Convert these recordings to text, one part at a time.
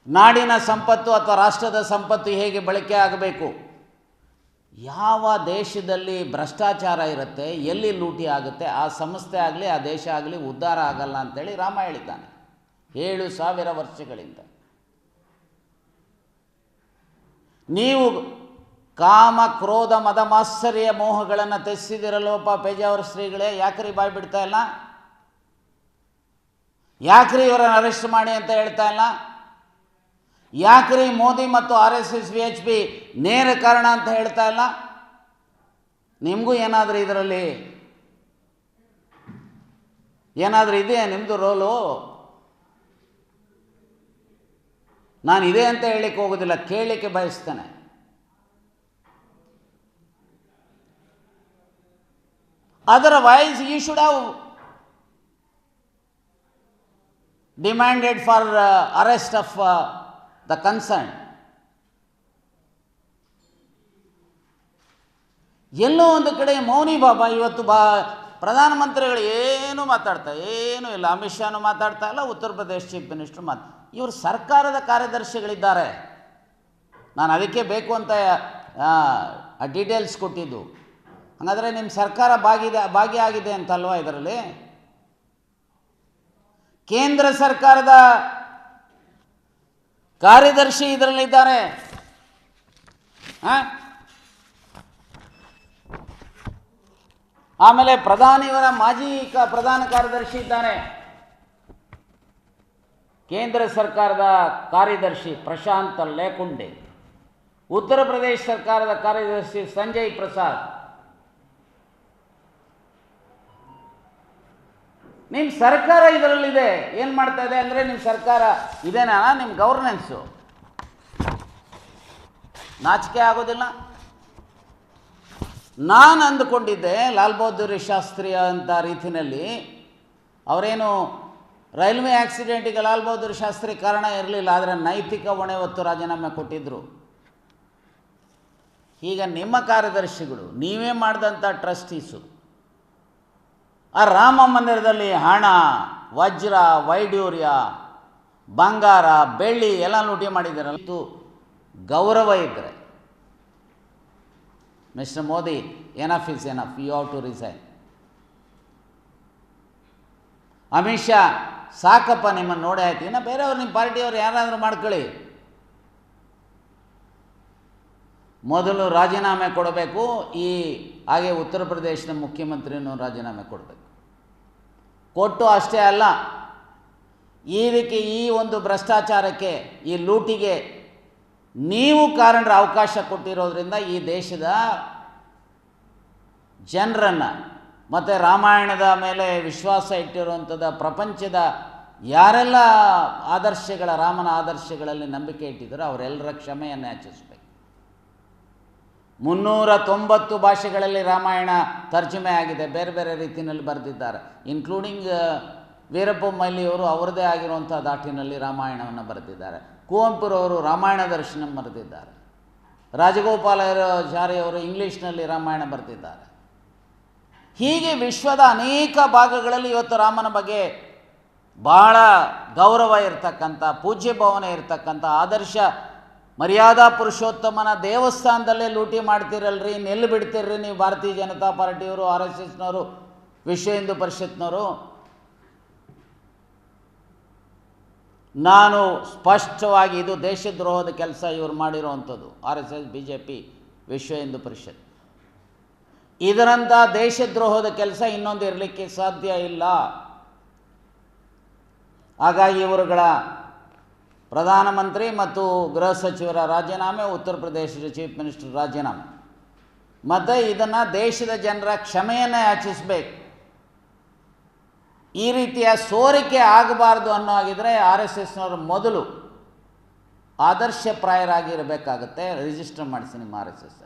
ನಾಡಿನ ಸಂಪತ್ತು ಅಥವಾ ರಾಷ್ಟ್ರದ ಸಂಪತ್ತು ಹೇಗೆ ಬಳಕೆ ಆಗಬೇಕು, ಯಾವ ದೇಶದಲ್ಲಿ ಭ್ರಷ್ಟಾಚಾರ ಇರುತ್ತೆ, ಎಲ್ಲಿ ಲೂಟಿ ಆಗುತ್ತೆ, ಆ ಸಂಸ್ಥೆ ಆಗಲಿ ಆ ದೇಶ ಆಗಲಿ ಉದ್ಧಾರ ಆಗಲ್ಲ ಅಂತೇಳಿ ರಾಮ ಹೇಳಿದ್ದಾನೆ 7,000 ವರ್ಷಗಳಿಂದ. ನೀವು ಕಾಮ ಕ್ರೋಧ ಮದ ಮಾತ್ಸರ್ಯ ಮೋಹಗಳನ್ನು ತೆಗೆಸಿದಿರಲ್ಲೋಪ ಪೇಜಾವರ ಶ್ರೀಗಳೇ, ಯಾಕ್ರಿ ಬಾಯಿ ಬಿಡ್ತಾ ಇಲ್ಲ? ಯಾಕ್ರಿ ಇವರನ್ನು ಅರೆಸ್ಟ್ ಮಾಡಿ ಅಂತ ಹೇಳ್ತಾ ಇಲ್ಲ? ಯಾಕ್ರಿ ಮೋದಿ ಮತ್ತು RSS VHP ನೇರ ಕಾರಣ ಅಂತ ಹೇಳ್ತಾ ಇಲ್ಲ? ನಿಮಗೂ ಏನಾದರೂ ಇದರಲ್ಲಿ ಏನಾದರೂ ಇದೆಯಾ ನಿಮ್ಮದು ರೋಲು? ನಾನು ಇದೆ ಅಂತ ಹೇಳಲಿಕ್ಕೆ ಹೋಗೋದಿಲ್ಲ, ಕೇಳಲಿಕ್ಕೆ ಬಯಸ್ತೇನೆ. Otherwise, you should have demanded for arrest of the concerned. ಎಲ್ಲೋ ಒಂದು ಕಡೆ ಮೌನಿ ಬಾಬಾ ಇವತ್ತು ಪ್ರಧಾನಮಂತ್ರಿಗಳು ಏನು ಮಾತಾಡ್ತಾ ಏನೂ ಇಲ್ಲ, ಅಮಿತ್ ಶಾನು ಮಾತಾಡ್ತಾ ಇಲ್ಲ, ಉತ್ತರ ಪ್ರದೇಶ ಚೀಫ್ ಮಿನಿಸ್ಟರ್ ಇವರು ಸರ್ಕಾರದ ಕಾರ್ಯದರ್ಶಿಗಳಿದ್ದಾರೆ. ನಾನು ಅದಕ್ಕೆ ಬೇಕು ಅಂತ ಡೀಟೇಲ್ಸ್ ಕೊಟ್ಟಿದ್ದು. ಹಾಗಾದರೆ ನಿಮ್ಮ ಸರ್ಕಾರ ಭಾಗಿಯಾಗಿದೆ ಅಂತಲ್ವಾ ಇದರಲ್ಲಿ? ಕೇಂದ್ರ ಸರ್ಕಾರದ ಕಾರ್ಯದರ್ಶಿ ಇದರಲ್ಲಿದ್ದಾರೆ. ಆಮೇಲೆ ಪ್ರಧಾನಿಯವರ ಮಾಜಿ ಪ್ರಧಾನ ಕಾರ್ಯದರ್ಶಿ ಇದ್ದಾನೆ. ಕೇಂದ್ರ ಸರ್ಕಾರದ ಕಾರ್ಯದರ್ಶಿ ಪ್ರಶಾಂತ್ ಲೇಕುಂಡೆ, ಉತ್ತರ ಪ್ರದೇಶ ಸರ್ಕಾರದ ಕಾರ್ಯದರ್ಶಿ ಸಂಜಯ್ ಪ್ರಸಾದ್. ನಿಮ್ಮ ಸರ್ಕಾರ ಇದರಲ್ಲಿದೆ. ಏನು ಮಾಡ್ತಾ ಇದೆ ಅಂದರೆ, ನಿಮ್ಮ ಸರ್ಕಾರ ಇದೇನಾ ನಿಮ್ಮ ಗವರ್ನೆನ್ಸು? ನಾಚಿಕೆ ಆಗೋದಿಲ್ಲ? ನಾನು ಅಂದುಕೊಂಡಿದ್ದೆ ಲಾಲ್ ಬಹದ್ದೂರ್ ಶಾಸ್ತ್ರಿ ಅಂತ ರೀತಿಯಲ್ಲಿ ಅವರೇನು ರೈಲ್ವೆ ಆಕ್ಸಿಡೆಂಟಿಗೆ ಲಾಲ್ ಬಹದ್ದೂರ್ ಶಾಸ್ತ್ರಿ ಕಾರಣ ಇರಲಿಲ್ಲ, ಆದರೆ ನೈತಿಕ ಹೊಣೆ ಹೊತ್ತು ರಾಜೀನಾಮೆ ಕೊಟ್ಟಿದ್ದರು. ಈಗ ನಿಮ್ಮ ಕಾರ್ಯದರ್ಶಿಗಳು ನೀವೇ ಮಾಡಿದಂಥ ಟ್ರಸ್ಟೀಸು ಆ ರಾಮ ಮಂದಿರದಲ್ಲಿ ಹಣ, ವಜ್ರ, ವೈಡೂರ್ಯ, ಬಂಗಾರ, ಬೆಳ್ಳಿ ಎಲ್ಲ ಲೂಟಿ ಮಾಡಿದ್ದೀರಲ್ಲ. ಇದು ಗೌರವ ಇದ್ದರೆ Mister Modi, enough is enough, you have to resign. Amit Shah, ಸಾಕಪ್ಪ ನಿಮ್ಮನ್ನು ನೋಡಿ ಆಯ್ತು, ಇನ್ನು ಬೇರೆಯವ್ರು ನಿಮ್ಮ ಪಾರ್ಟಿಯವ್ರು ಯಾರಾದರೂ ಮಾಡ್ಕೊಳ್ಳಿ. ಮೊದಲು ರಾಜೀನಾಮೆ ಕೊಡಬೇಕು. ಹಾಗೆ ಉತ್ತರ ಪ್ರದೇಶದ ಮುಖ್ಯಮಂತ್ರಿನೂ ರಾಜೀನಾಮೆ ಕೊಡಬೇಕು. ಕೊಟ್ಟು ಅಷ್ಟೇ ಅಲ್ಲ, ಇದಕ್ಕೆ ಈ ಒಂದು ಭ್ರಷ್ಟಾಚಾರಕ್ಕೆ, ಈ ಲೂಟಿಗೆ ನೀವು ಕಾರಣರ ಅವಕಾಶ ಕೊಟ್ಟಿರೋದ್ರಿಂದ ಈ ದೇಶದ ಜನರನ್ನು ಮತ್ತು ರಾಮಾಯಣದ ಮೇಲೆ ವಿಶ್ವಾಸ ಇಟ್ಟಿರುವಂಥದ್ದು ಪ್ರಪಂಚದ ಯಾರೆಲ್ಲ ರಾಮನ ಆದರ್ಶಗಳಲ್ಲಿ ನಂಬಿಕೆ ಇಟ್ಟಿದ್ದಾರೋ ಅವರೆಲ್ಲರ ಕ್ಷಮೆಯನ್ನು ಯಾಚಿಸಬೇಕು. 390 ಭಾಷೆಗಳಲ್ಲಿ ರಾಮಾಯಣ ತರ್ಜುಮೆ ಆಗಿದೆ, ಬೇರೆ ಬೇರೆ ರೀತಿಯಲ್ಲಿ ಬರೆದಿದ್ದಾರೆ. ಇನ್ಕ್ಲೂಡಿಂಗ್ ವೀರಪ್ಪ ಮೊಯ್ಲಿಯವರು ಅವರದೇ ಆಗಿರುವಂಥ ದಾಟಿನಲ್ಲಿ ರಾಮಾಯಣವನ್ನು ಬರೆದಿದ್ದಾರೆ. ಕುವೆಂಪುರವರು ರಾಮಾಯಣ ದರ್ಶನ ಬರೆದಿದ್ದಾರೆ. ರಾಜಗೋಪಾಲಾಚಾರಿಯವರು ಇಂಗ್ಲೀಷ್ನಲ್ಲಿ ರಾಮಾಯಣ ಬರೆದಿದ್ದಾರೆ. ಹೀಗೆ ವಿಶ್ವದ ಅನೇಕ ಭಾಗಗಳಲ್ಲಿ ಇವತ್ತು ರಾಮನ ಬಗ್ಗೆ ಭಾಳ ಗೌರವ ಇರತಕ್ಕಂಥ, ಪೂಜ್ಯ ಭಾವನೆ ಇರತಕ್ಕಂಥ, ಆದರ್ಶ ಮರ್ಯಾದಾ ಪುರುಷೋತ್ತಮನ ದೇವಸ್ಥಾನದಲ್ಲೇ ಲೂಟಿ ಮಾಡ್ತೀರಲ್ರಿ, ನೆಲ್ಲು ಬಿಡ್ತೀರ್ರಿ ನೀವು ಭಾರತೀಯ ಜನತಾ ಪಾರ್ಟಿಯವರು, RSSನವರು, ವಿಶ್ವ ಹಿಂದೂ ಪರಿಷತ್ನವರು. ನಾನು ಸ್ಪಷ್ಟವಾಗಿ ಇದು ದೇಶದ್ರೋಹದ ಕೆಲಸ ಇವರು ಮಾಡಿರುವಂಥದ್ದು. RSS, BJP, ವಿಶ್ವ ಹಿಂದೂ ಪರಿಷತ್ ಇದರಂಥ ದೇಶದ್ರೋಹದ ಕೆಲಸ ಇನ್ನೊಂದು ಇರಲಿಕ್ಕೆ ಸಾಧ್ಯ ಇಲ್ಲ. ಹಾಗಾಗಿ ಇವರುಗಳ ಪ್ರಧಾನಮಂತ್ರಿ ಮತ್ತು ಗೃಹ ಸಚಿವರ ರಾಜೀನಾಮೆ, ಉತ್ತರ ಪ್ರದೇಶದ ಚೀಫ್ ಮಿನಿಸ್ಟರ್ ರಾಜೀನಾಮೆ, ಮತ್ತು ಇದನ್ನು ದೇಶದ ಜನರ ಕ್ಷಮೆಯನ್ನು ಯಾಚಿಸಬೇಕು. ಈ ರೀತಿಯ ಸೋರಿಕೆ ಆಗಬಾರ್ದು ಅನ್ನೋ ಆಗಿದ್ದರೆ RSSನವರು ಮೊದಲು ಆದರ್ಶಪ್ರಾಯರಾಗಿರಬೇಕಾಗತ್ತೆ. ರಿಜಿಸ್ಟರ್ ಮಾಡಿಸಿ ನಿಮ್ಮ RSS.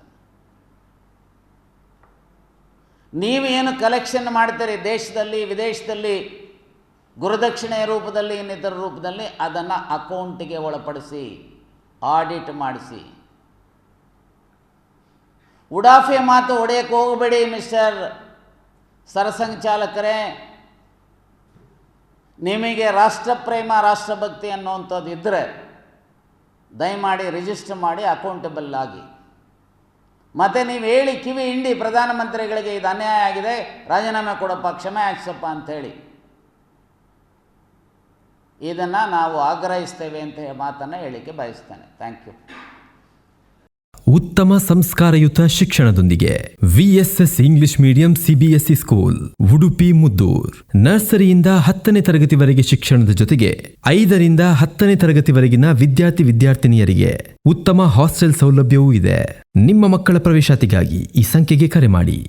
ನೀವೇನು ಕಲೆಕ್ಷನ್ ಮಾಡ್ತೀರಿ ದೇಶದಲ್ಲಿ ವಿದೇಶದಲ್ಲಿ, ಗುರುದಕ್ಷಿಣೆಯ ರೂಪದಲ್ಲಿ, ಇನ್ನಿತರ ರೂಪದಲ್ಲಿ, ಅದನ್ನು ಅಕೌಂಟಿಗೆ ಒಳಪಡಿಸಿ ಆಡಿಟ್ ಮಾಡಿಸಿ. ಉಡಾಫೆ ಮಾತು ಹೊಡೆಯಕ್ಕೆ ಹೋಗಬೇಡಿ ಮಿಸ್ಟರ್ ಸರಸಂಘಚಾಲಕರೇ. ನಿಮಗೆ ರಾಷ್ಟ್ರಪ್ರೇಮ ರಾಷ್ಟ್ರಭಕ್ತಿ ಅನ್ನುವಂಥದ್ದು ಇದ್ದರೆ ದಯಮಾಡಿ ರಿಜಿಸ್ಟರ್ ಮಾಡಿ ಅಕೌಂಟಬಲ್ ಆಗಿ. ಮತ್ತು ನೀವು ಹೇಳಿ ಕಿವಿ ಹಿಂಡಿ ಪ್ರಧಾನಮಂತ್ರಿಗಳಿಗೆ ಇದು ಅನ್ಯಾಯ ಆಗಿದೆ, ರಾಜೀನಾಮೆ ಕೊಡಪ್ಪ, ಕ್ಷಮೆ ಯಾಚಿಸಪ್ಪ ಅಂಥೇಳಿ. ಇದನ್ನು ನಾವು ಆಗ್ರಹಿಸ್ತೇವೆ ಅಂತ ಮಾತನ್ನು ಹೇಳಿಕೆ ಬಯಸ್ತೇನೆ. Thank you. ಉತ್ತಮ ಸಂಸ್ಕಾರಯುತ ಶಿಕ್ಷಣದೊಂದಿಗೆ VSS English medium CBSE school Udupi Muddur. ನರ್ಸರಿಯಿಂದ 10ನೇ ತರಗತಿವರೆಗೆ ಶಿಕ್ಷಣದ ಜೊತೆಗೆ 5ರಿಂದ 10ನೇ ತರಗತಿವರೆಗಿನ ವಿದ್ಯಾರ್ಥಿನಿಯರಿಗೆ ಉತ್ತಮ ಹಾಸ್ಟೆಲ್ ಸೌಲಭ್ಯವೂ ಇದೆ. ನಿಮ್ಮ ಮಕ್ಕಳ ಪ್ರವೇಶಾತಿಗಾಗಿ ಈ ಸಂಖ್ಯೆಗೆ ಕರೆ ಮಾಡಿ.